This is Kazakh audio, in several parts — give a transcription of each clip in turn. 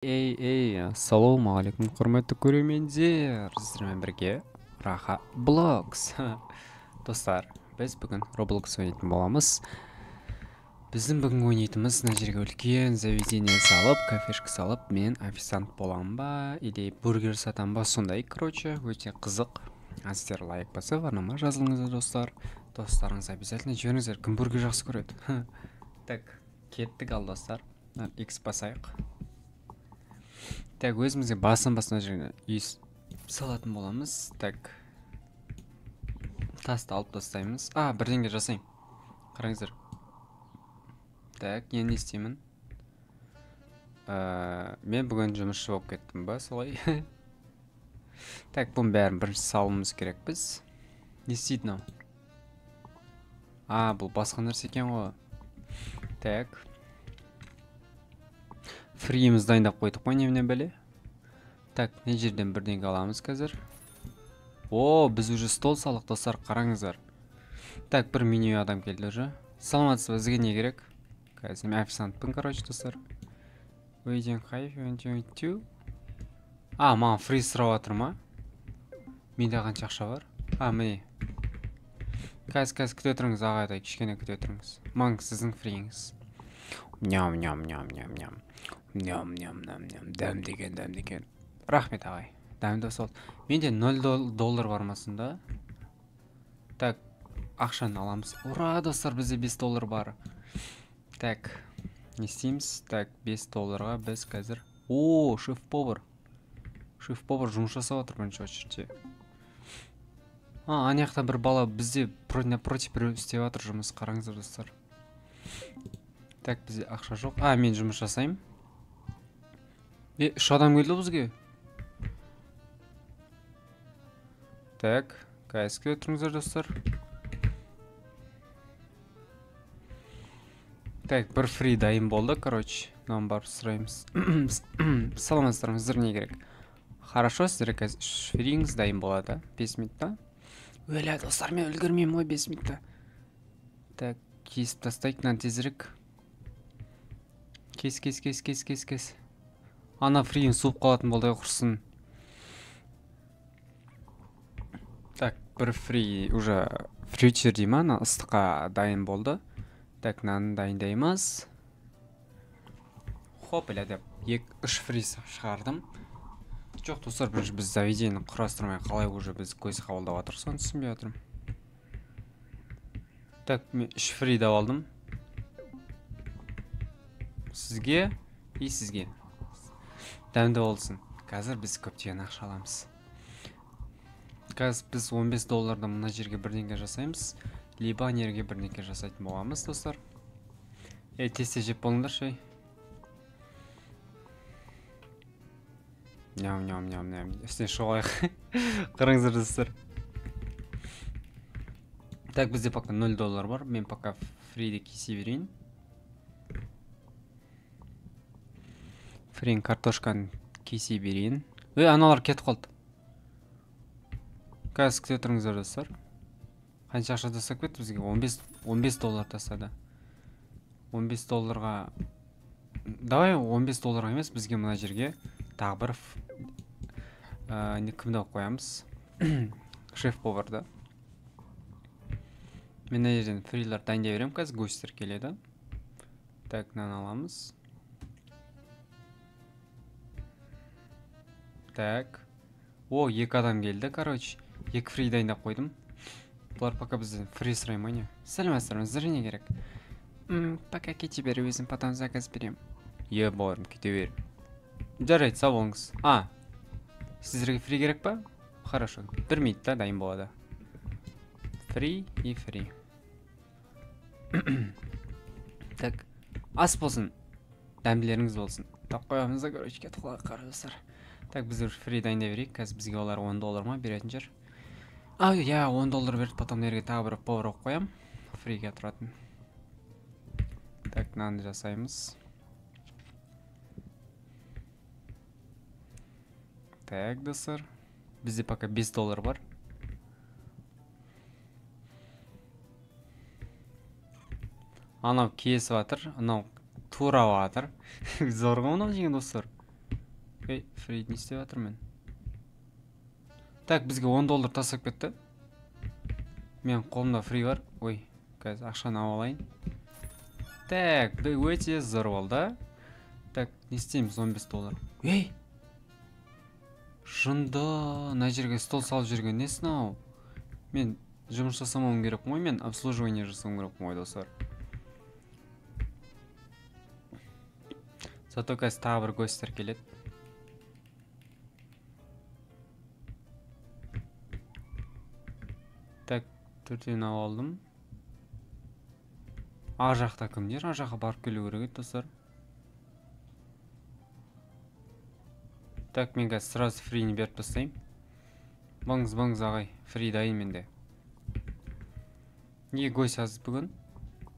Ассалаумағалейкум, құрметті көрермендер. Сіздермен бірге Раха Блогс. Достар, біз бүгін Roblox ойнайтын боламыз. Біздің бүгін ойнайтынымыз мына жерге үлкен заведение салып, кафешка салып, мен официант боламын ба, или бургер сатам ба, сондай, короче, өте қызық. Сіздер лайк басып, арнама жазылыңыздар, достар. Достарыңыз обязательно жіберіңіздер, кім бургер жақсы көреді. Так, кеттік ал, достар. X басайық. Так, өзімізге басына жеріне үй салатын боламыз. Так, тасты алып тастаймыз. Бірдеңе жасайын. Қараңыздар. Так, енді не істеймін? Мен бүгін жұмысшы болып кеттім ба, солай? Так, бұның бәрін бірінші салуымыз керек біз. Не істейді мынау? Бұл басқа нәрсе екен ғой. Так. Фриіміз дайындап қойдық қой, неміне бәле? Так, не жерден бірдеңе аламыз қазір? Біз уже стол салдық, достар, қараңыздар. Так, бір меню адам келді уже. Саламатсыз ба, бізге не керек? Қазір мен официантпын, короче, достар. Waiting high, 22. Маған фри сұрап жатыр ма? Менде қанша ақша бар? Міне. Қазір күте тұрыңыз, ағайдай, кішкене күте тұрыңыз. Маған сіздің фриіңіз. Ням-ням-ням-ням-ням. Ням-ням-ням-ням. Дәм деген. Рахмет, ағай. Дәмді сол. Менде 0 доллар бармасында. Так, ақшаны аламыз. Ура, достар, бізде 5 доллар бар. Так, не істейміз? Так, 5 долларға біз қазір. Шеф-повар. Шеф-повар жұмыс жасап отыр бірінші очередте. Ана жақта бір бала бізде напротив біреу істеп жатыр жұмыс, қараңыздар, достар. Так, бізде ақша жоқ. Мен жұмыс жасаймын. 3 адам келді бізге. Так, кәсіпке тұрыңыздар, достар. Так, бір фри дайын болды, короче. Нам барып сұраймыз. Саламатсыздар, сіздер не керек? Хорошо, сіздер қазір фриіңіз дайын болады. 5 минутта. Өлі, достар, мен үлгермеймін ғой 5 минутта. Так, кесіп тастайық, тезірек. Кес. Ана фриін суып қалатын болды, құрсын. Так, бір фри уже фьючер дейма, ыстыққа дайын болды. Так, нанын дайындаймыз. Деп 2-3 фри шығардым. Жоқ, достар, бірінші біз заведениені құрастырмай қалай уже біз көз қабылдап жатыр, соны түсінбей жатырмын. Так, мен 3 фри дап алдым. Сізге и сізге. Дәмді болсын. Қазір біз көптеген ақша аламыз. Қазір біз 15 долларда мына жерге бірдеңе жасаймыз. Либо нерге бірдеңе жасайтын боламыз, достар. Тесте жеп болыңдар шай. Ням. Үстіне шоғайық. Қараңыздар, достар. Так, бізде пока 0 доллар бар. Мен пока фриді кесе берейін. Фрин картошканы кесе берейін. Аналар кетіп қалды. Қазір күте тұрыңыздар, достар. Қанша ақша тастап кетті бізге? 15 доллар тастады. 15 долларға... Давай 15 долларға емес, бізге мына жерге тағы бір кімді қоямыз? Шеф-поварды. Мен мына жерден фрилар дайындай берем, қазір гостер келеді. Так, нан аламыз. Так. 2 адам келді, короче. 2 фри дайындап қойдым. Бұлар пока бізден фри сұраймын, не? Сәлеметсіздер, сіздер не керек? Пока кете бер, өзім потом заказ берем. Бауырым, кете бер. Жарайды, сау болыңыз. Сіздерге фри керек па? Хорошо. 1 минутта дайын болады. Фри и фри. Так, ас болсын. Дәмділеріңіз болсын. Так, қоямызда, короче, кетіп қалайық, қараңыздар. Так, біз фри дайындай берейік. Қазір бізге олар 10 доллар ма беретін жер? 10 доллар берді, потом нерге тағы бір повар оқып қоям. Фриге тұратын. Так, нанды жасаймыз. Так, достар. Бізде пока 5 доллар бар. Анау кесіп атыр, анау турап атыр. Зорға мынау жеген, достар. Ей, фрейд не істеп жатырмын. Так, бізге 10 доллар тастап кетті. Мен қолымда фри бар. Ой, қазір ақшаны алайын. Так, өте зор болды. Так, не істейміз? 15 доллар. Ей! Жында, мына жерге стол салып жүрген несін ау? Мен жұмыс жасамауым керек қой, мен обслуживание жасауым керек қой, достар. Зато қазір тағы бір гостер келеді. Так, төртеуін алдым. Ар жақта кімдер? Ар жаққа барып келу керек еді, достар. Так, мен қазір сразу фрини беріп тастайым. Баңыз ағай, фри дайын менде. Неге гость аз бүгін?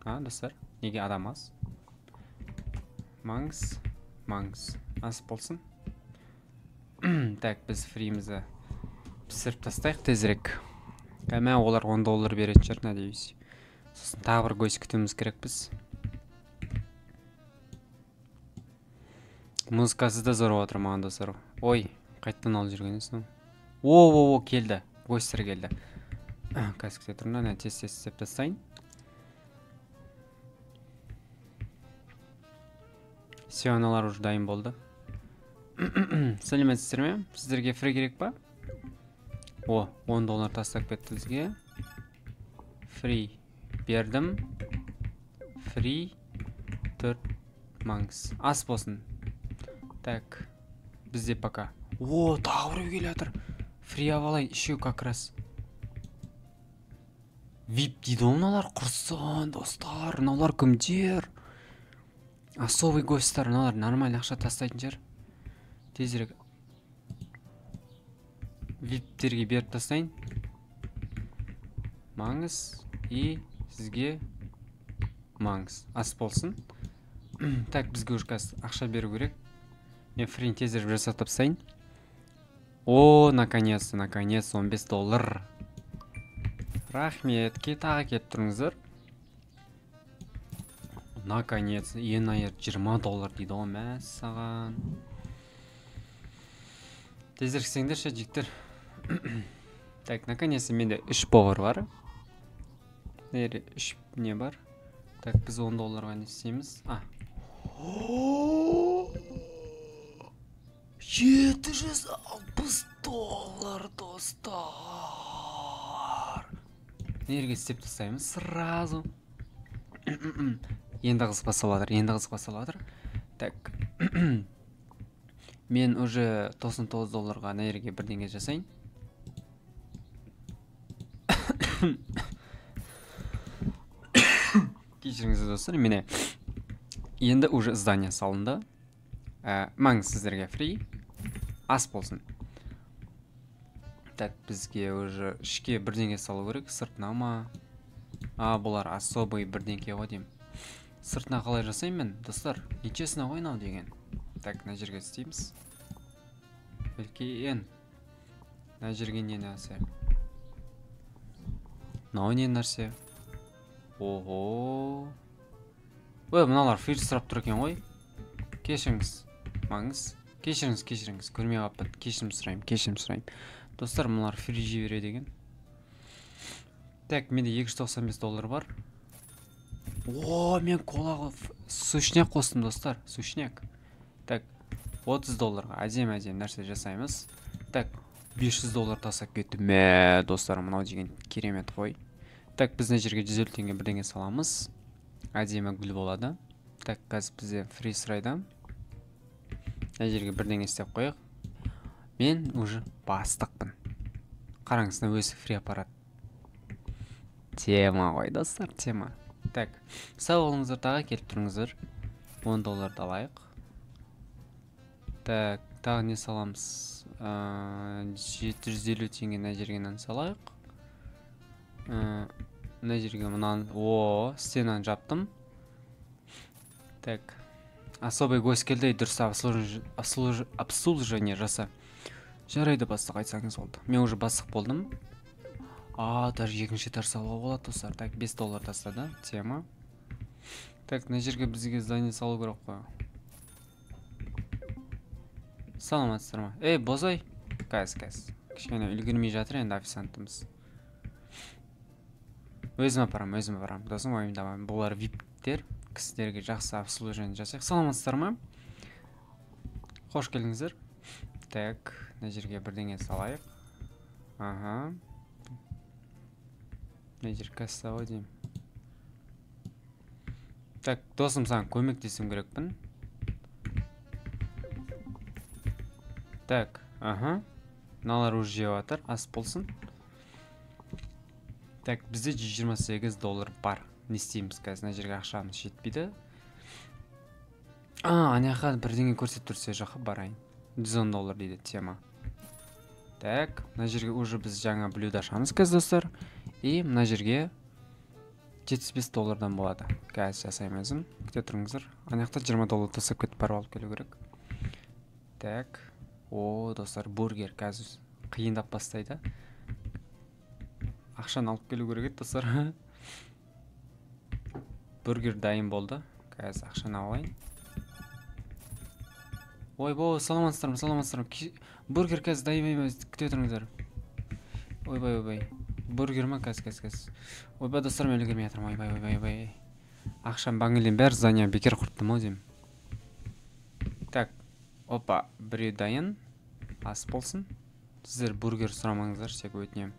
Достар, неге адам аз? Маңыз аз болсын. Так, біз фримізді пісіріп тастайық тезірек. Кәмә олар 10 доллар беретін шығар, надеюсь. Сосын тағы бір гость күтуіміз керек біз. Музыкасы да зор отыр маған достар. Ой, қайттан алып жүргенесің. О, келді. Гостер келді. Қазір күте тұрмын, тез істеп тастайын. Все, аналар уже дайын болды. Сәлеметсіздер ме? Сіздерге фри керек па? О, 10 доллар тастап кетті бізге. Фри бердім. Фри 4 маңыз. Ас болсын. Так, бізде пока. О, тағы біреу келе жатыр. Фри алайын, үшеу как раз. Вип дейді мыналар, құрсын, достар. Мыналар кімдер? Особый гостьтар, мыналар нормально ақша тастайтын жер. Тезірек виптерге беріп тастайын. Маңыз и сізге маңыз. Ас болсын. Так, бізге уже қазір ақша беру керек. Мен фрин тезірек жасап тастайын. О, наконец 15 доллар. Рахмет, тағы кетіп тұрыңыздар. Наконец, ең айыр 20 доллар дейді ғой, мәссаған. Тезірек сеңдер ше, жіктер. Так, наконец, менде 3 повар бар. 3 не бар. Так, біз 10 долларға не істейміз? 760 доллар, достар. Нерге істеп тастаймыз сразу. Енді қызық басаладыр. Так. Мен уже 99 долларға нерге бірдеңе жасайын. Кешіріңіздер достар, мене енді уже здание салынды. Маңыз сіздерге фри. Ас болсын. Так, бізге уже ішке бірдеңе салу керек. Сыртына ма? Бұлар особый бірдеңе ғой дейм. Сыртына қалай жасайым мен, достар? Нечесіне ойнау деген. Так, мына жерге істейміз. Үлкен. Мына жерге не нәрсе? Мынау не нәрсе? Ого. Ой, мыналар фри сұрап тұр екен ғой. Кешіріңіз, маңыз. Кешіріңіз. Көрмей қаппын. Кешірім сұрайым. Достар, мыналар фри жібере деген. Так, менде 295 доллар бар. О, мен колаға сушняк қостым, достар. Сушняк. Так, 30 долларға әдем нәрсе жасаймыз. Так, 500 доллар тастап кетті. Мә, достар, мынау деген керемет қой. Так, біз мына жерге 150 теңге бірдеңе саламыз. Әдемі гүл болады. Так, қазір бізде фри сұрайды. Мына жерге бірдеңе істеп қояйық. Мен уже бастықпын. Қараңызына өзі фри аппарат. Тема ғой, достар, тема. Так, сау болыңыздар, тағы келіп тұрыңыздар. 10 долларды алайық. Так, тағы не саламыз? 750 теңге мына жергенен салайық. Мына жерге мұнан... О, стенаны жаптым. Так, особый гость келді, дұрыс обслуживание жаса. Жарайды, бастық айтсаңыз болды. Мен уже бастық болдым. Даже екінші этаж салуға болады, достар. Так, 5 доллар тастады, тема. Так, мына жерге бізге здание салу керек қой. Саламатсыздар ма? Бозой. Кәз. Кішкене үлгермей жатыр енді официантымыз. Өзім апарам. Досым ойымдамам. Бұлар виптер. Кісілерге жақсы обслуживание жасайық. Саламатсыздар ма? Қош келдіңіздер. Так, мына жерге бірдеңе салайық. Ага. Мына жер касса ғой деймін. Так, досым, саған көмектесуім керекпін. Так, ага. Мыналар уже жеп жатыр, ас болсын. Так, бізде $128 бар. Не істейміз қазір? Мына жерге ақшамыз жетпейді. Ана жаққа бірдеңе көрсетіп тұрса жаққа барайын. $110 дейді тема. Так, мына жерге уже біз жаңа блюдо ашамыз қазір, достар. И мына жерге $75 болады. Қазір жасаймын өзім. Күте тұрыңыздар. Ана жақта $20 тасып кетіп барып алып келу керек. Так. Достар, бургер қазір қиындап бастайды. Ақшаны алып келу керек еді, достар. Бургер дайын болды. Қазір ақшаны алайын. Ойбой, саламатсыздар ма? Бургер қазір дайын емес, күте тұрыңыздар. Ойбай. Бургер ма қазір. Ойбай, достар, мен үлгермей жатырмын. Ойбай. Ақшам баңелен бәрі здания бекер құрттым ау деймін. Так, опа, біреу дайын. Ас болсын. Сіздер бургер сұрамаңыздар, тек өтінем.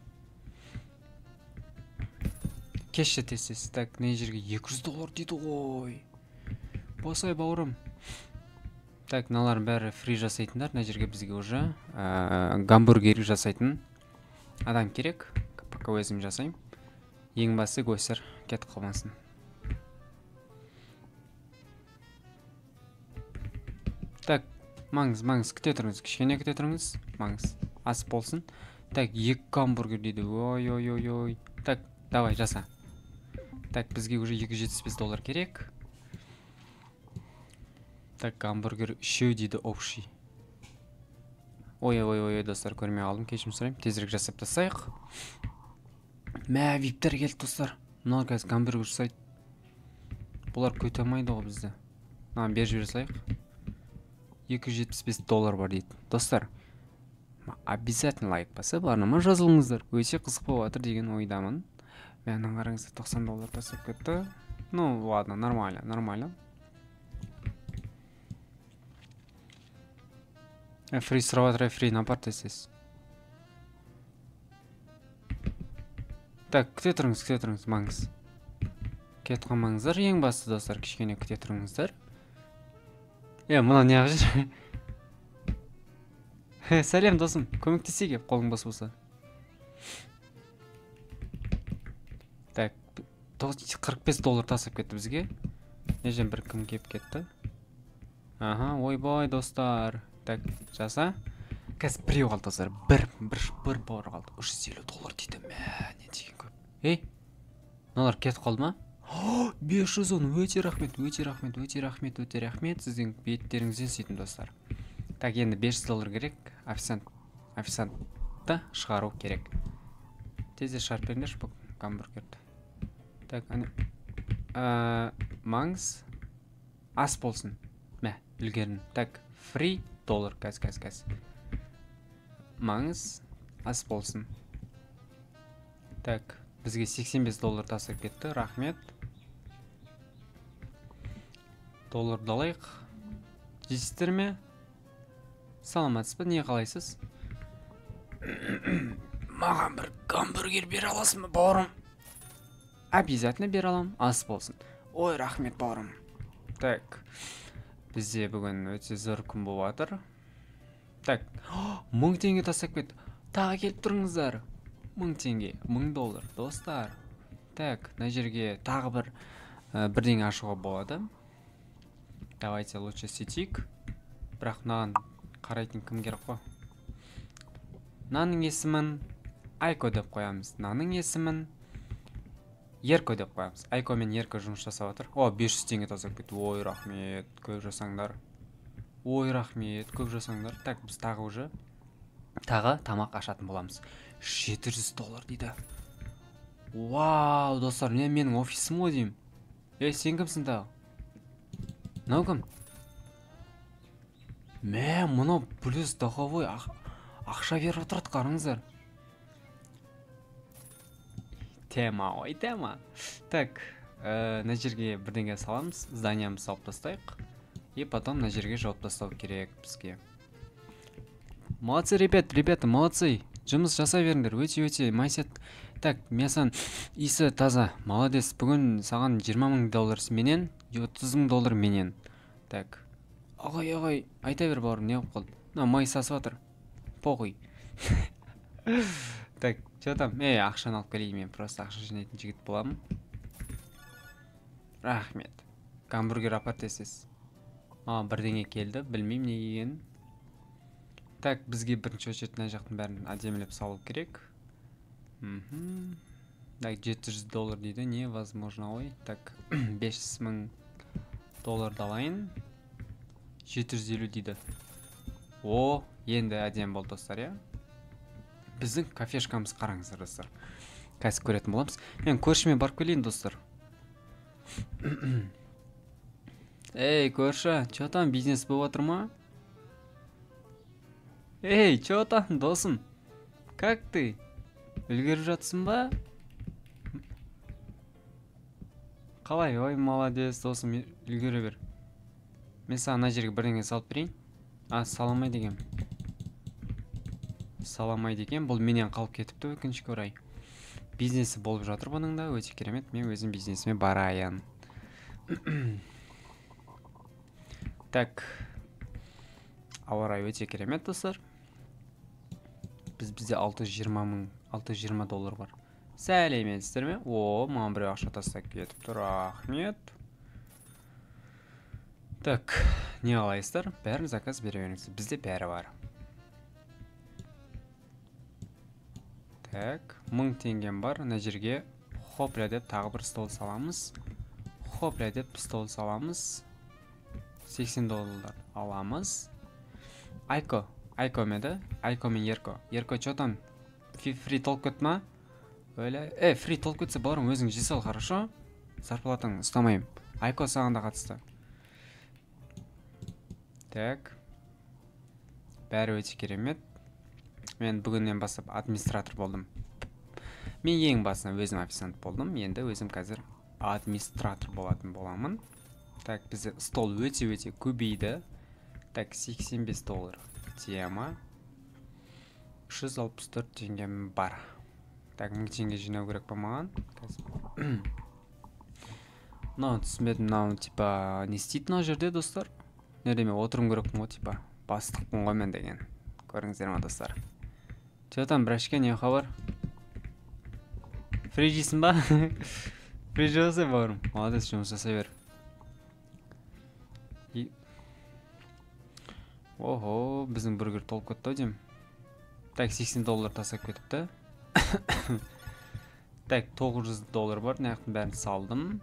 Кеште тесіз. Так, не жерге $200 дейді ғой. Босай бауырым. Так, мыналардың бәрі фри жасайтындар. Мына жерге бізге уже гамбургер жасайтын адам керек. Пока өзім жасайым. Ең басы көсір кетіп қалмасын. Так, маңыз, күте тұрыңыз. Кішкене күте тұрыңыз. Маңыз. Ас болсын. Так, 2 гамбургер дейді. Ой. Так, давай, жаса. Так, бізге уже $275 керек. Так, гамбургер 3 дейді общий. Ой, достар, көрмей қалдым. Кешірім сұрайым. Тезірек жасап тастайық. Мә, виптер келді, достар. Мынау қазір гамбургер жасайды. Бұлар көте алмайды ғой бізді. Маған беріп жібере салайық. $275 бар дейді. Достар, обязательно лайк басып, арнама жазылыңыздар. Өте қызық болып жатыр деген ойдамын. Мәнің қараңыздар, $90 тасып кетті. Ну, ладно, нормально. Фри сұрап жатыр, фри напар тесіз. Так, күте тұрыңыз, маңыз. Кетіп қалмаңыздар, ең басты, достар, кішкене күте тұрыңыздар. Мына не ақ жүр? Сәлем, досым, көмектесейік, қолың бос болса. Так, $45 тасып кетті бізге. Нежен бір кім кеп кетті. Ага, ойбай, достар. Так, жаса. Қазір біреу қалды, достар. Бір бауыр қалды. $350 дейді. Мә, не деген көп. Мыналар кетіп қалды ма? 510, өте рахмет. Сіздің беттеріңізден сөйтім, достар. Так, енді $500 керек. Официантты шығару керек. Тезде шығарып беріңдерші бұл гамбургерді. Так, маңыз ас болсын. Мә, үлгерін. Так, $3 кәз. Маңыз ас болсын. Так, бізге $85 тасып кетті. Рахмет. Доллар далайық. Жесіздер ме? Саламатсыз ба? Не қалайсыз? Маған бір гамбургер бере аласың ба, бауырым? Обязательно бере алам. Ас болсын. Ой, рахмет, бауырым. Так, бізде бүгін өте зор күн болып жатыр. Так, $1000 тасып кетті. Тағы келіп тұрыңыздар. $1000, $1000, достар. Так, мына жерге тағы бірдеңе ашуға болады. Давайте лучше сетик. Бірақ мынаған қарайтын кім керек қой? Мынаның есімін Айко деп қоямыз. Мынаның есімін Ерко деп қоямыз. Айко мен Ерко жұмыс жасап жатыр. $500 тасып кетті. Ой, рахмет, көп жасаңдар. Так, біз тағы тамақ ашатын боламыз. $700 дейді. Вау, достар, менің офисім ғой деймін. Сен кімсің тағы? Мынау кім? мынау плюс доходовой ақша беріп отырады, қараңыздар. Тема, ой тема. Так, мына жерге бірдеңе саламыз, зданиямызды салып тастайық. И потом мына жерге жауып тастау керек бізге. Молодцы, ребята, молодцы. Жұмыс жасай беріңдер, өте майсет. Так, Мясан, исі таза, молодец. Бүгін саған 20 000 доллар менен, 30 000 доллар менен. Так, ағай, айта бер бауырым, не болып қалды? Май сасып жатыр. Похуй. Так, что там? Ақшаны алып келейін, мен просто ақша жинайтын жігіт боламын. Рахмет. Гамбургер апарт десіз. Бірдеңе келді, білмеймін не екенін. Так, бізге бірінші очередь мына жақтың бәрін әдемілеп салу керек. Так, 700 доллар дейді, невозможно ой. Так, 500 000 доллар алайын. 750 дейді. Енді әдем болды достар, я? Біздің кафешкамыз қараңыздар достар. Қазір көретін боламыз. Мен көршіме барып келейін достар. Эй, көрші, что там, бизнес болып отыр ма? Эй, что там, досым? Как ты? Үлгеріп жатсың ба? Қалай, ой, молодец, досым, үлгере бер. Мен саған ана жерге бірдеңе салып берейін. Саламайды екен. Бұл менен қалып кетіпті өкінішке орай. Бизнесі болып жатыр бұның да, өте керемет. Мен өзім бизнесіме барайын. Так. Ауа райы өте керемет достар. Бізде 620 доллар бар. Сәлеметсіздер ме? Маған біреу ақша тастап кетіпті. Рахмет. Так, не қалайсыздар? Бәрін заказ бере беріңіздер. Бізде бәрі бар. Так, 1000 теңгем бар. Мына жерге хопля деп тағы бір стол саламыз. 80 доллар аламыз. Айко меді? Айко мен Ерко. Ерко, что там? Фри толып кетті ма? Фри толып кетсе бауырым өзің жей сал, хорошо? Зарплатың ұстамайым. Айко саған да қатысты. Так. Бәрі өте керемет. Мен бүгіннен бастап администратор болдым. Мен ең басына өзім официант болдым. Енді өзім қазір администратор болатын боламын. Так, бізде стол өте көбейді. Так, 85 доллар. Тема. 364 теңгем бар. Так, 1000 теңге жинау керек па маған? Түсінбедім, типа, не істейді мына жерде, достар? Нереме отырым керекпін ғой, типа, бастықпын ғой мен деген. Көріңіздер ма, достар? Че там, брашке, не хабар? Фри жейсің ба? Фри жасай бауырым. Молодец, жұмыс жасай бер. Біздің бургер толып кетті деймін. Так, 80 доллар тасап кетіпті. Так, 900 доллар бар, наяқтың бәрін салдым.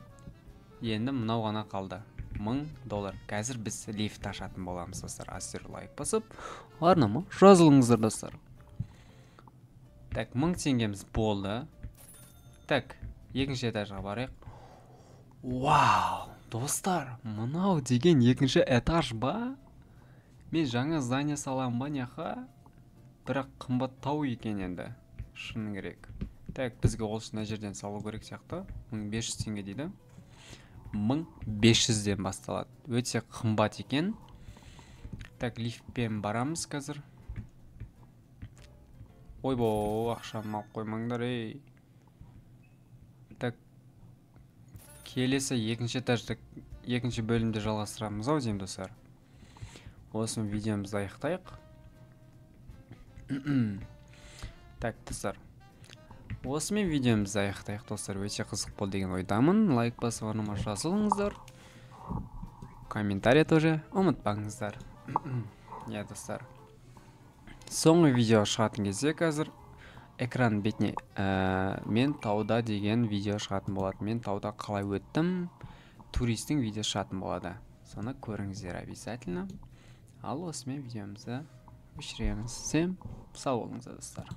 Енді мынау ғана қалды. 1000 доллар. Қазір біз лифт ашатын боламыз, достар. Астер лайк басып, арнама жазылыңыздар, достар. Так, 1000 теңгеміз болды. Так, екінші этажға барайық. Вау, достар, мынау деген екінші этаж ба? Мен жаңа здание салам ба, неха? Бірақ қымбаттау екен енді. Шыны керек. Так, бізге ол үшін жерден салу керек сияқты. 1500 теңге дейді. 1500-ден басталады. Өте қымбат екен. Так, лифтпен барамыз қазір. Ойбо, ақшам алып қоймаңдар, ей. Так, келесі екінші этажды, екінші бөлімде жалғастырамыз ау деймін, достар. Осымен видеомызды аяқтайық. Так, достар. Осымен видеомызды аяқтайық, достар. Өте қызық болды деген ойдамын. Лайк басып арнама жазылыңыздар. Комментарий тоже ұмытпаңыздар. Я, достар. Соңғы видео шығатын кезде қазір экран бетіне мен тауда деген видео шығатын болады. Мен тауда қалай өттім, туристің видео шығатын болады. Соны көріңіздер обязательно. Ал осымен видеомызды өшіреміз. Сау болыңыздар, достар.